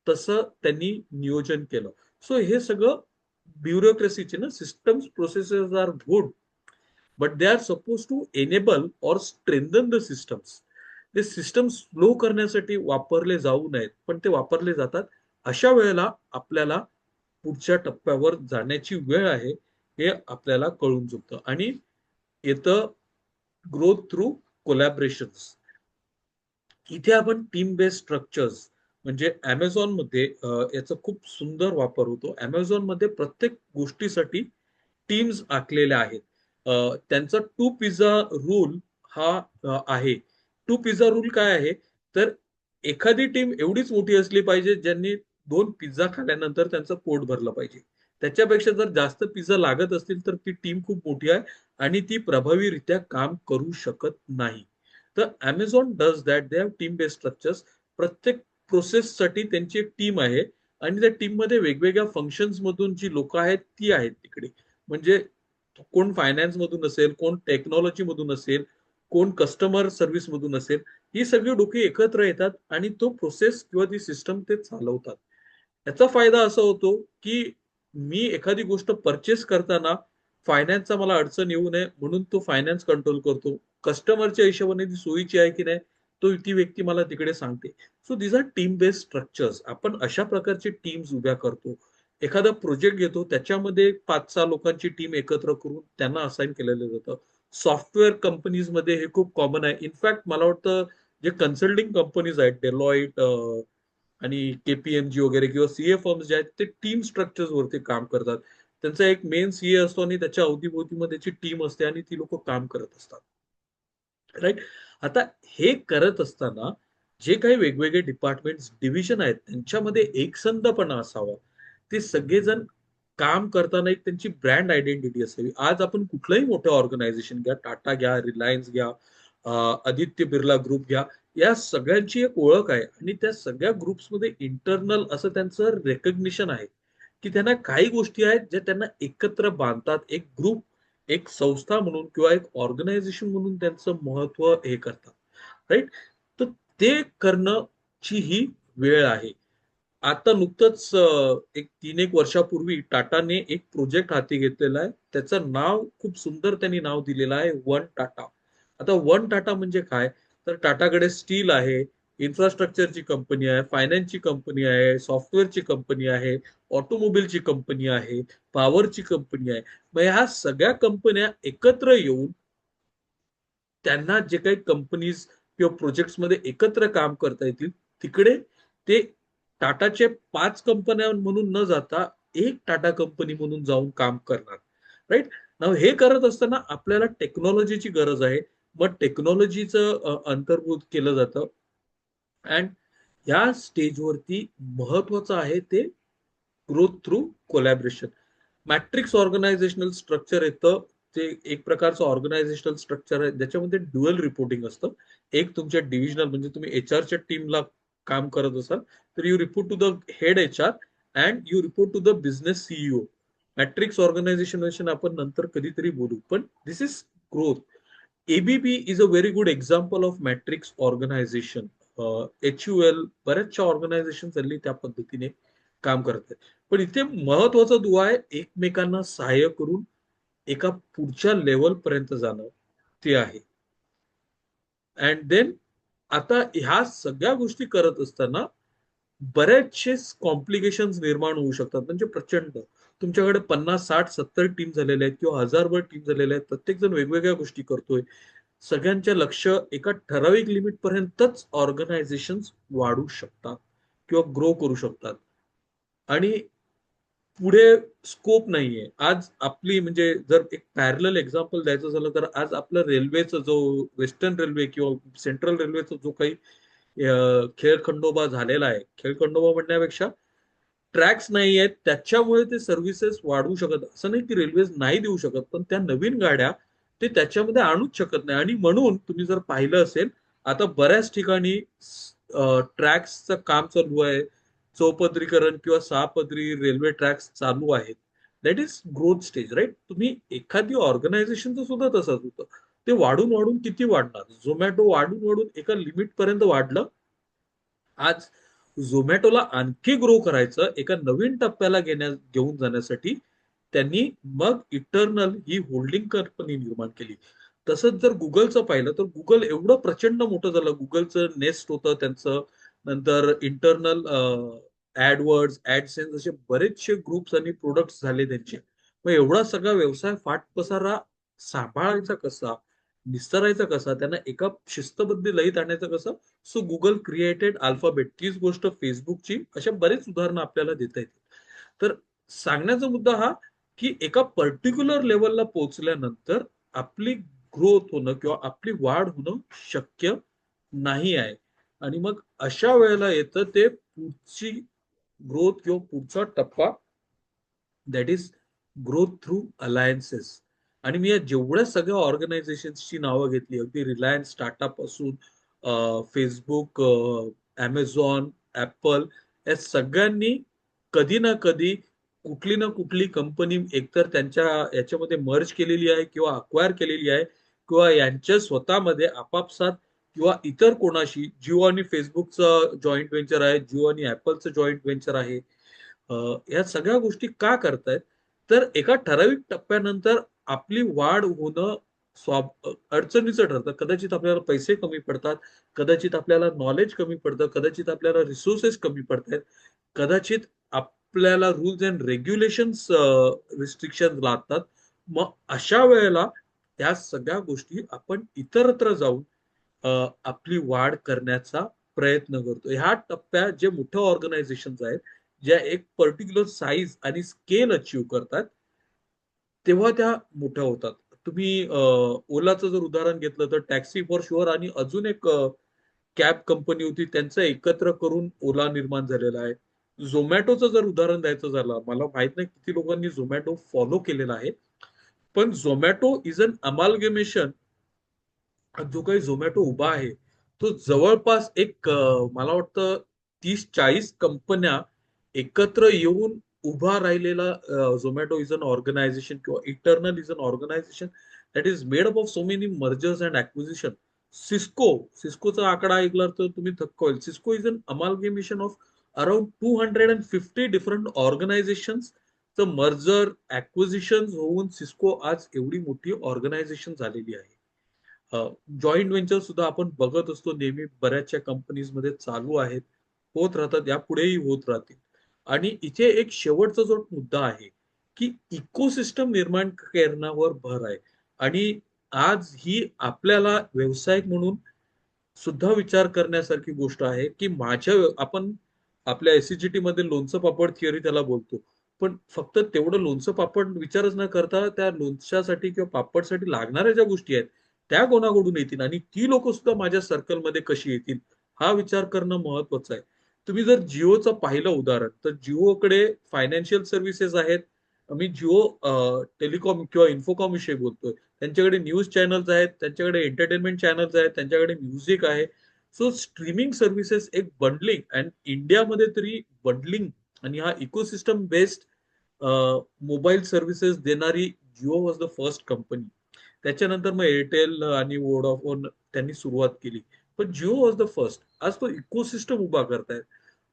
[SPEAKER 2] तसं त्यांनी नियोजन केलं. सो हे सगळं ब्युरोक्रेसीचे ना, systems processes are good but they are suppose to enable or strengthen the systems. ते सिस्टम स्लो करण्यासाठी वापरले जाऊ नयेत, पण ते वापरले जातात. अशा वेळेला आपल्याला पुढच्या टप्प्यावर जाण्याची वेळ आहे हे आपल्याला कळून चुकतं. आणि येतं ग्रोथ थ्रू कोलॅबरेशन्स. इथे आपण टीम बेस्ड स्ट्रक्चर्स म्हणजे अमेझॉन मध्ये याचा खूप सुंदर वापर होतो. अमेझॉन मध्ये प्रत्येक गोष्टीसाठी टीम्स आखलेल्या आहेत. त्यांचा टू पिझ्झा रूल हा आहे. टू पिझ्झा रूल काय आहे, तर एखादी टीम एवढीच मोठी असली पाहिजे ज्यांनी 2 पिझ्झा खाल्ल्यानंतर त्यांचं पोट भरलं पाहिजे. त्याच्यापेक्षा जर जास्त पिझ्झा लागत असतील तर ती टीम खूप मोठी आहे आणि ती प्रभावीरित्या काम करू शकत नाही. तर Amazon does that. They have team based structures. प्रत्येक प्रोसेससाठी त्यांची एक टीम आहे आणि त्या टीम मध्ये वेगवेगळ्या फंक्शन्स मधून जी लोक आहेत ती आहेत तिकडे. म्हणजे कोण फायनान्स मधून असेल, कोण टेक्नॉलॉजी मधून असेल, कोण कस्टमर सर्व्हिस मधून असेल, ही सगळी डोकी एकत्र येतात आणि तो प्रोसेस किंवा ती सिस्टम ते चालवतात. याचा फायदा असा होतो की मी एखादी गोष्ट परचेस करताना फायनान्सचा मला अडचण येऊ नये म्हणून तो फायनान्स कंट्रोल करतो. कस्टमरच्या हिशोबाने ती सोयीची आहे की नाही तो ती व्यक्ती मला तिकडे सांगते. So these are team based structures. आपण अशा प्रकारचे टीम्स उभ्या करतो. एखादा प्रोजेक्ट घेतो त्याच्यामध्ये 5-6 लोकांची टीम एकत्र करून त्यांना असाइन केलेलं जातं. सॉफ्टवेअर कंपनीजमध्ये हे खूप कॉमन आहे. इनफॅक्ट मला वाटतं जे कन्सल्टिंग कंपनीज आहेत, डेलॉइट आणि KPMG वगैरे किंवा सीए फर्म्स जे आहेत ते टीम स्ट्रक्चर्स वरती काम करतात. त्यांचा एक मेन सीए असतो आणि त्याच्या अवतीभोवती मध्ये त्याची टीम असते आणि ती लोक काम करत असतात. राईट. आता हे करत असताना जे काही वेगवेगळे डिपार्टमेंट डिव्हिजन आहेत त्यांच्यामध्ये एकसंधपणा असावा. ते सगळेजण काम करताना एक त्यांची ब्रँड आयडेंटिटी असावी. आज आपण कुठलंही मोठं ऑर्गनायझेशन घ्या, टाटा घ्या, रिलायन्स घ्या, आदित्य बिर्ला ग्रुप घ्या, या सगळ्यांची एक ओळख आहे आणि त्या सगळ्या ग्रुप्समध्ये इंटरनल असं त्यांचं रेकग्निशन आहे की त्यांना काही गोष्टी आहेत ज्या त्यांना एकत्र बांधतात. एक ग्रुप, एक संस्था म्हणून किंवा एक ऑर्गनायझेशन म्हणून त्यांचं महत्व हे करतात. राईट. तर ते करणंची ही वेळ आहे. आता नुकतंच एक 3-1 वर्षापूर्वी टाटाने एक प्रोजेक्ट हाती घेतलेला आहे. त्याचं नाव खूप सुंदर त्यांनी दिलेलं आहे, वन टाटा. आता वन टाटा म्हणजे काय, तर टाटाकडे स्टील आहे, इन्फ्रास्ट्रक्चरची कंपनी आहे, फायनान्सची कंपनी आहे, सॉफ्टवेअरची कंपनी आहे, ऑटोमोबाईलची कंपनी आहे, पॉवरची कंपनी आहे. मग ह्या सगळ्या कंपन्या एकत्र येऊन त्यांना जे काही कंपनीज किंवा प्रोजेक्ट्स मध्ये एकत्र काम करता येतील तिकडे ते टाटाचे 5 कंपन्या म्हणून न जाता एक टाटा कंपनी म्हणून जाऊन काम करणार. राईट नाव हे करत असताना आपल्याला टेक्नॉलॉजीची गरज आहे. मग टेक्नॉलॉजीचं अंतर्भूत केलं जातं. अँड या स्टेजवरती महत्वाचं आहे ते growth through collaboration. Matrix organisational structure येतं. ते एक प्रकारचं ऑर्गनायझेशनल स्ट्रक्चर आहे ज्याच्यामध्ये ड्युअल रिपोर्टिंग असतं. एक तुमच्या डिव्हिजनल म्हणजे तुम्ही एचआरच्या टीमला काम करत असाल तर you report to the head HR and you report to the business CEO. Matrix organisation आपण नंतर कधीतरी बोलू, पण this is growth. ABP is a very good example of matrix organisation. HUL बऱ्याचशा ऑर्गनायझेशन चालली त्या पद्धतीने काम करत आहेत. पण इथे महत्वाचा दुवा आहे एकमेकांना सहाय्य करून एका पुढच्या लेवल पर्यंत जाणं ते आहे. अँड देन आता ह्या सगळ्या गोष्टी करत असताना बरेचसे कॉम्प्लिकेशन निर्माण होऊ शकतात. म्हणजे प्रचंड तुमच्याकडे 50, 60, 70 टीम झालेल्या आहेत किंवा हजारभर टीम झालेल्या आहेत. प्रत्येक जण वेगवेगळ्या गोष्टी करतोय. सगळ्यांच्या लक्ष एका ठराविक लिमिट पर्यंतच ऑर्गनायझेशन वाढू शकतात किंवा ग्रो करू शकतात आणि पुढे स्कोप नाहीये. आज आपली म्हणजे जर एक पॅरलल एक्झाम्पल द्यायचं झालं तर आज आपलं रेल्वेचा जो वेस्टर्न रेल्वे किंवा सेंट्रल रेल्वेचा जो काही खेळखंडोबा झालेला आहे, खेळखंडोबा म्हणण्यापेक्षा ट्रॅक्स नाही आहेत त्याच्यामुळे ते सर्व्हिसेस वाढवू शकत. असं नाही की रेल्वेज नाही देऊ शकत, पण त्या नवीन गाड्या ते त्याच्यामध्ये आणूच शकत नाही. आणि म्हणून तुम्ही जर पाहिलं असेल आता बऱ्याच ठिकाणी ट्रॅक्सचं काम चालू आहे. चौपदरीकरण किंवा 6 पदरी रेल्वे ट्रॅक्स चालू आहेत. That is growth stage. Right तुम्ही एखादी ऑर्गनायझेशनचं सुद्धा तसंच होतं. ते वाढून वाढून किती वाढणार. झोमॅटो वाढून वाढून एका लिमिट पर्यंत वाढलं. आज झोमॅटोला आणखी ग्रो करायचं एका नवीन टप्प्याला घेऊन जाण्यासाठी त्यांनी मग इटर्नल ही होल्डिंग कंपनी निर्माण केली. तसंच जर गुगलचं पाहिलं तर गुगल एवढं प्रचंड मोठं झालं. गुगलचं नेस्ट होतं त्यांचं, नंतर इंटरनल ऍडवर्ड्स ऍडसेन्स असे बरेचसे ग्रुप्स आणि प्रोडक्ट्स झाले त्यांचे. मग एवढा सगळा व्यवसाय फाट पसारा सांभाळायचा कसा, निस्तरायचा कसा, त्यांना एका शिस्तबद्ध लयीत आणायचं कसं. So Google created alphabet. तीच गोष्ट फेसबुकची, अशा बरेच उदाहरणं आपल्याला देता येतील. तर सांगण्याचा मुद्दा हा की एका पर्टिक्युलर लेवलला पोहोचल्यानंतर आपली ग्रोथ होणं किंवा आपली वाढ होणं शक्य नाही आहे. आणि मग अशा वेळेला येतं ते पुढची ग्रोथ किंवा पुढचा टप्पा, that is growth through alliances. आणि मी या जेवढ्या सगळ्या ऑर्गनायझेशन्सची नावं घेतली, अगदी रिलायन्स, टाटा पासून फेसबुक, अमेझॉन, ऍपल, या सगळ्यांनी कधी ना कधी कुठली ना कुठली कंपनी एकतर त्यांच्या याच्यामध्ये मर्ज केलेली आहे किंवा अक्वायर केलेली आहे किंवा यांच्या स्वतःमध्ये आपापसात किंवा इतर कोणाशी. जिओ आणि फेसबुकचं जॉईंट व्हेंचर आहे, जिओ आणि ऍपलचं जॉईंट व्हेंचर आहे. या सगळ्या गोष्टी का करतायत तर एका ठराविक टप्प्यानंतर आपली वाढ होणं अडचणीचं ठरतं. कदाचित आपल्याला पैसे कमी पडतात, कदाचित आपल्याला नॉलेज कमी पडतं, कदाचित आपल्याला रिसोर्सेस कमी पडतात, कदाचित आपल्याला रूल्स अँड रेग्युलेशन्स रिस्ट्रिक्शन लागतात. मग अशा वेळेला त्या सगळ्या गोष्टी आपण इतरत्र जाऊन आपली वाढ करण्याचा प्रयत्न करतो. ह्या टप्प्यात जे मोठ्या ऑर्गनायझेशन आहेत ज्या एक पर्टिक्युलर साईज आणि स्केल अचीव करतात तेव्हा त्या मोठ्या होतात. तुम्ही ओलाचं जर उदाहरण घेतलं तर टॅक्सी फॉर शुअर आणि अजून एक कॅब कंपनी होती त्यांचं एकत्र करून ओला निर्माण झालेला आहे. झोमॅटोचं जर उदाहरण द्यायचं झालं, मला माहित नाही किती लोकांनी झोमॅटो फॉलो केलेला आहे, पण झोमॅटो इज अन अमालगेमेशन. जो काही झोमॅटो उभा आहे तो जवळपास एक मला वाटतं 30-40 कंपन्या एकत्र येऊन उभा राहिलेला झोमॅटो इज अन ऑर्गनायझेशन किंवा Eternal is an organisation that is made up of so many mergers and acquisition. सिस्कोचा आकडा ऐकला तर तुम्ही थक्क होईल. Cisco is an amalgamation of around 250 different organisations. Merger acquisition होऊन सिस्को आज एवढी मोठी ऑर्गनायझेशन झालेली आहे. जॉईंट व्हेंचर सुद्धा आपण बघत असतो नेहमी, बऱ्याचशा कंपनीजमध्ये चालू आहेत, होत राहतात, यापुढेही होत राहतील. आणि इथे एक शेवटचा जो मुद्दा आहे, की इकोसिस्टम निर्माण करण्यावर भर आहे. आणि आज ही आपल्याला व्यावसायिक म्हणून सुद्धा विचार करण्यासारखी गोष्ट आहे, की आपण आपल्या एससीजीटी मध्ये लोणचं पापड थिअरी त्याला बोलतो. पण फक्त तेवढं लोणचं पापड विचारच न करता त्या लोणच्यासाठी किंवा पापडसाठी लागणाऱ्या ज्या गोष्टी आहेत, त्या कोणाकडून येतील आणि ती लोक सुद्धा माझ्या सर्कलमध्ये कशी येतील, हा विचार करणं महत्वाचं आहे. तुम्ही जर जिओचं पाहिलं उदाहरण, तर जिओकडे फायनान्शियल सर्व्हिसेस आहेत. मी जिओ टेलिकॉम किंवा इन्फोकॉम विषयी बोलतोय. त्यांच्याकडे न्यूज चॅनल्स आहेत, त्यांच्याकडे एंटरटेनमेंट चॅनल्स आहेत, त्यांच्याकडे म्युझिक आहे. सो स्ट्रीमिंग सर्व्हिसेस एक बंडलिंग, अँड इंडियामध्ये तरी बंडलिंग आणि हा इकोसिस्टम बेस्ड मोबाईल सर्व्हिसेस देणारी Jio was the first company. त्याच्यानंतर मग एअरटेल आणि वोडाफोन त्यांनी सुरुवात केली. पण जिओ वॉज द फर्स्ट. आज तो इकोसिस्टम उभा करतायत.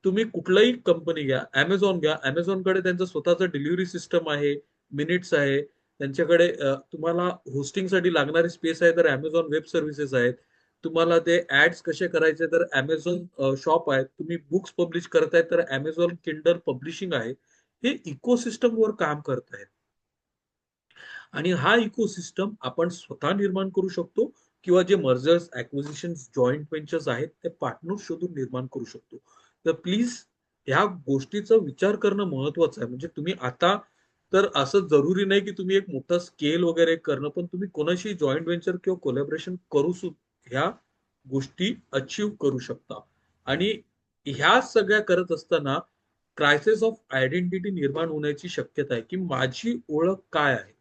[SPEAKER 2] तुम्ही कुठलाही कंपनी घ्या, अमेझॉन घ्या, अमेझॉनकडे त्यांचं स्वतःचं डिलिव्हरी सिस्टम आहे, मिनिट्स आहे, त्यांच्याकडे तुम्हाला होस्टिंगसाठी लागणारी स्पेस आहे तर अमेझॉन वेब सर्व्हिसेस आहेत. तुम्हाला ते ऍड्स कसे करायचे तर अमेझॉन शॉप आहे. तुम्ही बुक्स पब्लिश करताय तर अमेझॉन किंडल पब्लिशिंग आहे. हे इकोसिस्टम वर काम करतायत. आणि हा इकोसिस्टम आपण स्वतः निर्माण करू शकतो, किंवा जे मर्जर्स, ऍक्विजिशन, जॉईंट व्हेंचर्स आहेत ते पार्टनर शोधून निर्माण करू शकतो. तर प्लीज ह्या गोष्टीचा विचार करणं महत्वाचं आहे. म्हणजे तुम्ही आता तर असं जरुरी नाही की तुम्ही एक मोठा स्केल वगैरे करणं, पण तुम्ही कोणाशी जॉईंट व्हेंचर किंवा कोलॅबरेशन ह्या गोष्टी अचीव करू शकता. आणि ह्या सगळ्या करत असताना क्रायसिस ऑफ आयडेंटिटी निर्माण होण्याची शक्यता आहे, की माझी ओळख काय आहे.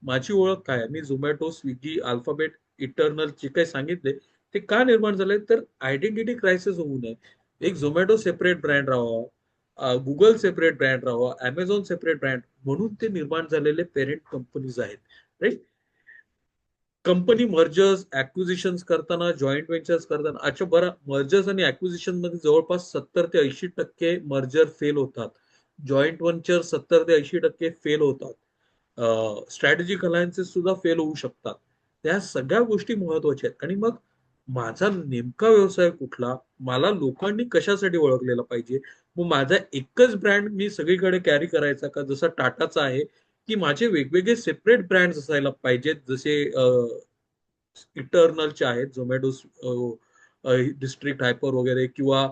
[SPEAKER 2] माझी ओळख काय आहे? मी झोमॅटो, स्विगी, अल्फाबेट, इटर्नल जे काही सांगितले ते का निर्माण झाले, तर आयडेंटिटी क्रायसिस होऊ नये. एक झोमॅटो सेपरेट ब्रँड राहावा, गुगल सेपरेट ब्रँड राहावा, अमेझॉन सेपरेट ब्रँड, म्हणून ते निर्माण झालेले पेरेंट कंपनीज आहेत. राईट. कंपनी मर्जर्स ऍक्विजिशन करताना, जॉईंट व्हेंचर्स करताना, अच्छा बरं, मर्जर्स आणि ऍक्विजिशन मध्ये जवळपास 70 ते 80% मर्जर फेल होतात. जॉईंट व्हेंचर 70 ते 80% फेल होतात. स्ट्रॅटेजिक अलायन्सेस सुद्धा फेल होऊ शकतात. त्या सगळ्या गोष्टी महत्वाच्या आहेत. आणि मग माझा नेमका व्यवसाय कुठला, मला लोकांनी कशासाठी ओळखलेला पाहिजे, मग माझा एकच ब्रँड मी सगळीकडे कॅरी करायचा का, जसा टाटाचा आहे, की माझे वेगवेगळे सेपरेट ब्रँड असायला पाहिजेत, जसे इटर्नलचे आहेत, झोमॅटो डिस्ट्रिक्ट हायपर वगैरे, किंवा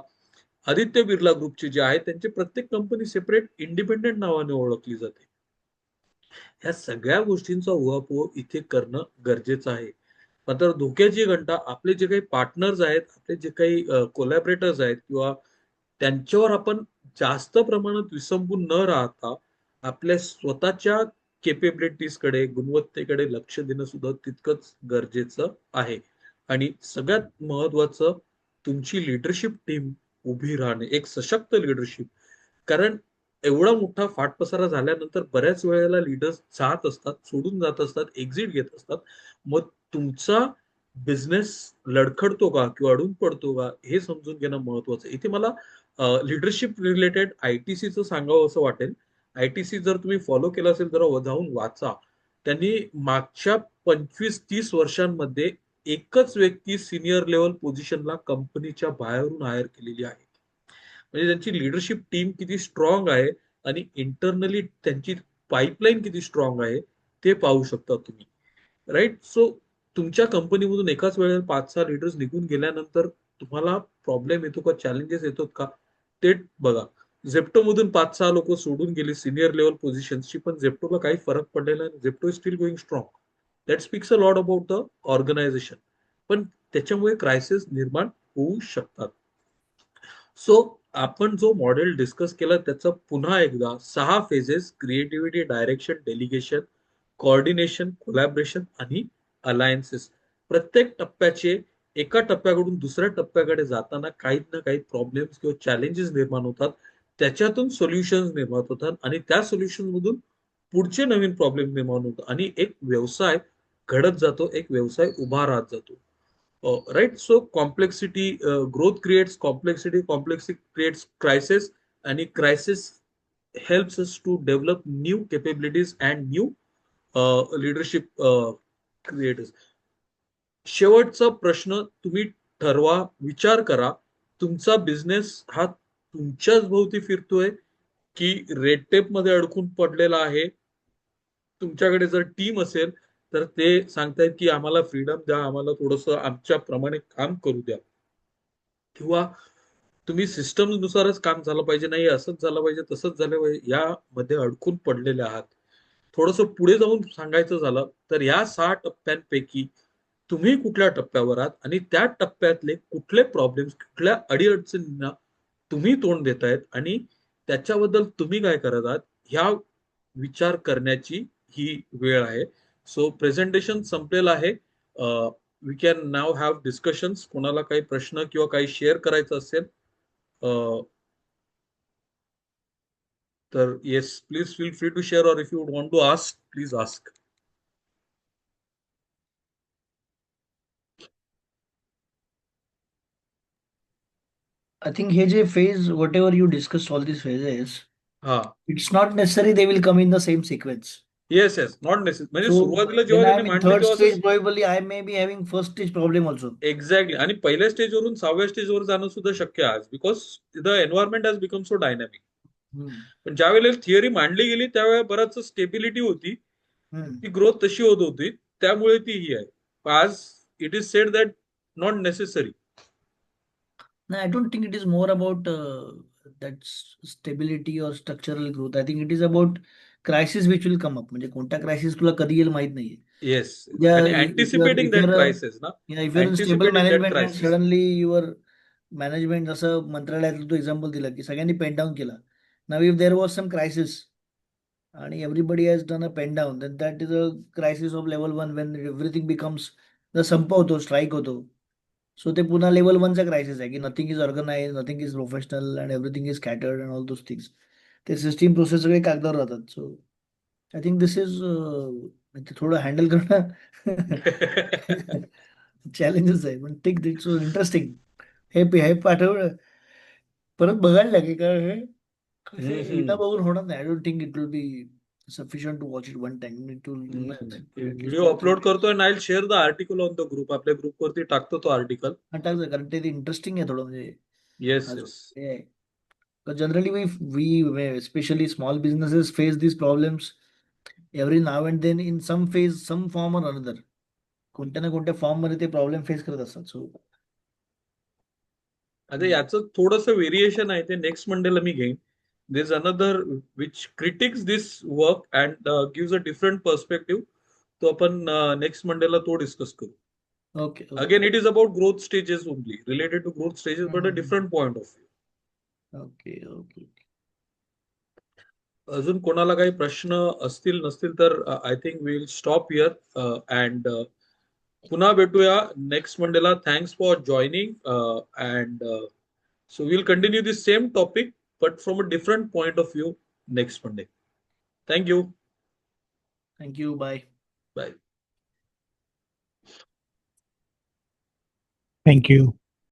[SPEAKER 2] आदित्य बिर्ला ग्रुपचे जे आहेत त्यांचे प्रत्येक कंपनी सेपरेट इंडिपेंडेंट नावाने ओळखली जाते. ह्या सगळ्या गोष्टींचा उहापोह इथे करणं गरजेचं आहे. मात्र धोक्याची घंटा, आपले जे काही पार्टनर्स आहेत, आपले जे काही कोलॅबरेटर्स आहेत, किंवा त्यांच्यावर आपण जास्त प्रमाणात विसंबून न राहता आपल्या स्वतःच्या केपेबिलिटीजकडे, गुणवत्तेकडे लक्ष देणं सुद्धा तितकंच गरजेचं आहे. आणि सगळ्यात महत्वाचं, तुमची लिडरशिप टीम उभी राहणे, एक सशक्त लिडरशिप. कारण एवढा मोठा फाटपसारा झाल्यानंतर बऱ्याच वेळेला लीडर्स जात असतात, सोडून जात असतात, एक्झिट घेत असतात. मग तुमचा बिझनेस लडखडतो का किंवा अडून पडतो का, हे समजून घेणं महत्वाचं आहे. इथे मला लिडरशिप रिलेटेड आयटीसीचं सांगावं असं वाटेल. आयटीसी जर तुम्ही फॉलो केलं असेल तर जाऊन वाचा. त्यांनी मागच्या 25-30 वर्षांमध्ये एकच व्यक्ती सिनियर लेवल पोझिशनला कंपनीच्या बाहेरून हायर केलेली आहे. म्हणजे त्यांची लिडरशिप टीम किती स्ट्रॉंग आहे आणि इंटरनली त्यांची पाईपलाईन किती स्ट्रॉंग आहे, ते पाहू शकता तुम्ही. राईट. सो तुमच्या कंपनीमधून एकाच वेळेला 5-6 लीडर्स निघून गेल्यानंतर तुम्हाला प्रॉब्लेम येतो का, चॅलेंजेस येतात का, ते बघा. झेप्टो मधून 5-6 लोक सोडून गेले सिनियर लेवल पोझिशनची, पण झेप्टोला काही फरक पडलेला नाही. Zepto is still going strong. That speaks a lot about the organisation. पण त्याच्यामुळे क्रायसिस निर्माण होऊ शकतात. सो आपण जो मॉडेल डिस्कस केला त्याचं पुन्हा एकदा 6 phases: creativity, direction, delegation, coordination, collaboration आणि अलायन्सेस. प्रत्येक टप्प्याचे, एका टप्प्याकडून दुसऱ्या टप्प्याकडे जाताना काही ना काही प्रॉब्लेम्स किंवा चॅलेंजेस निर्माण होतात. त्याच्यातून सोल्युशन्स निर्माण होतात आणि त्या सोल्युशन मधून पुढचे नवीन प्रॉब्लेम निर्माण होतात आणि एक व्यवसाय घडत जातो, एक व्यवसाय उभा राहत जातो. Right. So complexity, growth creates complexity, complexity creates crisis, and a crisis helps us to develop new capabilities and new leadership creators. शेवटचा प्रश्न तुम्ही ठरवा, विचार करा. तुमचा बिझनेस हा तुमच्याच भोवती फिरतोय की रेड टेप मध्ये अडकून पडलेला आहे? तुमच्याकडे जर टीम असेल तर ते सांगतायत की आम्हाला फ्रीडम द्या, आम्हाला थोडंसं आमच्या प्रमाणे काम करू द्या, किंवा तुम्ही सिस्टम नुसारच काम झालं पाहिजे, नाही असंच झालं पाहिजे तसंच झालं पाहिजे, यामध्ये अडकून पडलेले आहात. थोडंसं पुढे जाऊन सांगायचं झालं तर या 6 टप्प्यांपैकी तुम्ही कुठल्या टप्प्यावर आहात आणि त्या टप्प्यातले कुठले प्रॉब्लेम्स, कुठल्या अडीअडचणींना तुम्ही तोंड देतायत आणि त्याच्याबद्दल तुम्ही काय करत आहात, ह्या विचार करण्याची ही वेळ आहे. सो प्रेझेंटेशन संपलेलं आहे. We can now have discussions. कोणाला काही प्रश्न किंवा काही शेअर करायचं असेल तर yes, please feel free to share, or if you want to ask please ask.
[SPEAKER 1] I think हे जे phase, whatever you discussed, all these phases,
[SPEAKER 2] हा.
[SPEAKER 1] it's not necessary they will come in the same sequence.
[SPEAKER 2] Yes yes, not necessary. म्हणजे
[SPEAKER 1] So
[SPEAKER 2] सुरुवातीला
[SPEAKER 1] when
[SPEAKER 2] जेव्हा
[SPEAKER 1] I
[SPEAKER 2] त्यांनी
[SPEAKER 1] am in
[SPEAKER 2] मांडली
[SPEAKER 1] third
[SPEAKER 2] तेव्हा असं
[SPEAKER 1] stage, probably I may be having first stage problem also.
[SPEAKER 2] Exactly, आणि पहिल्या स्टेजवरून 6व्या स्टेजवर जाणं सुद्धा शक्य आहे आज, because the environment has become so dynamic.
[SPEAKER 1] Hmm.
[SPEAKER 2] पण ज्या वेळेला थिअरी मांडली गेली त्यावेळेला बराच स्टेबिलिटी होती,
[SPEAKER 1] Hmm.
[SPEAKER 2] ती ग्रोथ तशी होत होती, त्यामुळे ती ही आहे. आज it is sed that not necessary.
[SPEAKER 1] No, I don't think it is more about that stability or structural growth. I think it is about crisis which will come up. म्हणजे कोणता crisis तुला कधी येईल माहित नाहीये.
[SPEAKER 2] येस,
[SPEAKER 1] Yeah,
[SPEAKER 2] आणि anticipating
[SPEAKER 1] if you're
[SPEAKER 2] that
[SPEAKER 1] a,
[SPEAKER 2] crisis ना,
[SPEAKER 1] yeah, if you're in stable
[SPEAKER 2] anticipating that
[SPEAKER 1] management and
[SPEAKER 2] crisis.
[SPEAKER 1] suddenly your management, जसं मंत्रालयातलं तू एक्झाम्पल दिला की सगळ्यांनी पेन डाऊन केला. Now if there was some crisis and everybody has done a pen down, then that is a crisis of level 1 when everything becomes the संप होतो, स्ट्राईक होतो. सो ते पुन्हा लेवल 1चा क्रायसिस आहे की nothing is organise, nothing is professional and everything is scattered and all those things. ते सिस्टीम प्रोसेस सगळे कागदावर राहतात. So I think this is ते थोडं हँडल करणं चॅलेंजेस आहे. पण टिक इट्स इंटरेस्टिंग. हे पाठवलं परत बघायला लागेल कारण हे कसे एकदा बघून होणार नाही. I don't think it will be sufficient to watch it one time. It will at least
[SPEAKER 2] video
[SPEAKER 1] 2 or 3
[SPEAKER 2] upload
[SPEAKER 1] times.
[SPEAKER 2] करतोय, नाईल share the article on the group. आपल्या ग्रुपवरती टाकतो तो आर्टिकल.
[SPEAKER 1] टाकलं कारण ते इंटरेस्टिंग आहे थोडं म्हणजे
[SPEAKER 2] येस
[SPEAKER 1] अजून
[SPEAKER 2] येस.
[SPEAKER 1] हे आहे. But generally, we especially small businesses face these problems every now and then in some phase, some form or another. कोणत्या ना कोणत्या फॉर्म मध्ये ते प्रॉब्लेम फेस करत असतात. सो
[SPEAKER 2] आता याचं थोडंसं व्हेरिएशन आहे, ते नेक्स्ट मंडेला मी घेईन. This another which critics this work and gives a different perspective. तो आपण नेक्स्ट मंडेला तो डिस्कस करू.
[SPEAKER 1] Okay okay
[SPEAKER 2] again it is about growth stages only, related to growth stages, but a different point of view.
[SPEAKER 1] Okay okay.
[SPEAKER 2] अजून कोणाला काही प्रश्न असतील नसतील तर I think will stop here and पुन्हा भेटूया नेक्स्ट मंडेला. Thanks for joining and so will continue this same topic but from a different point of view next Monday. Thank you.
[SPEAKER 1] Thank you. Bye.
[SPEAKER 2] Bye.
[SPEAKER 3] Thank you.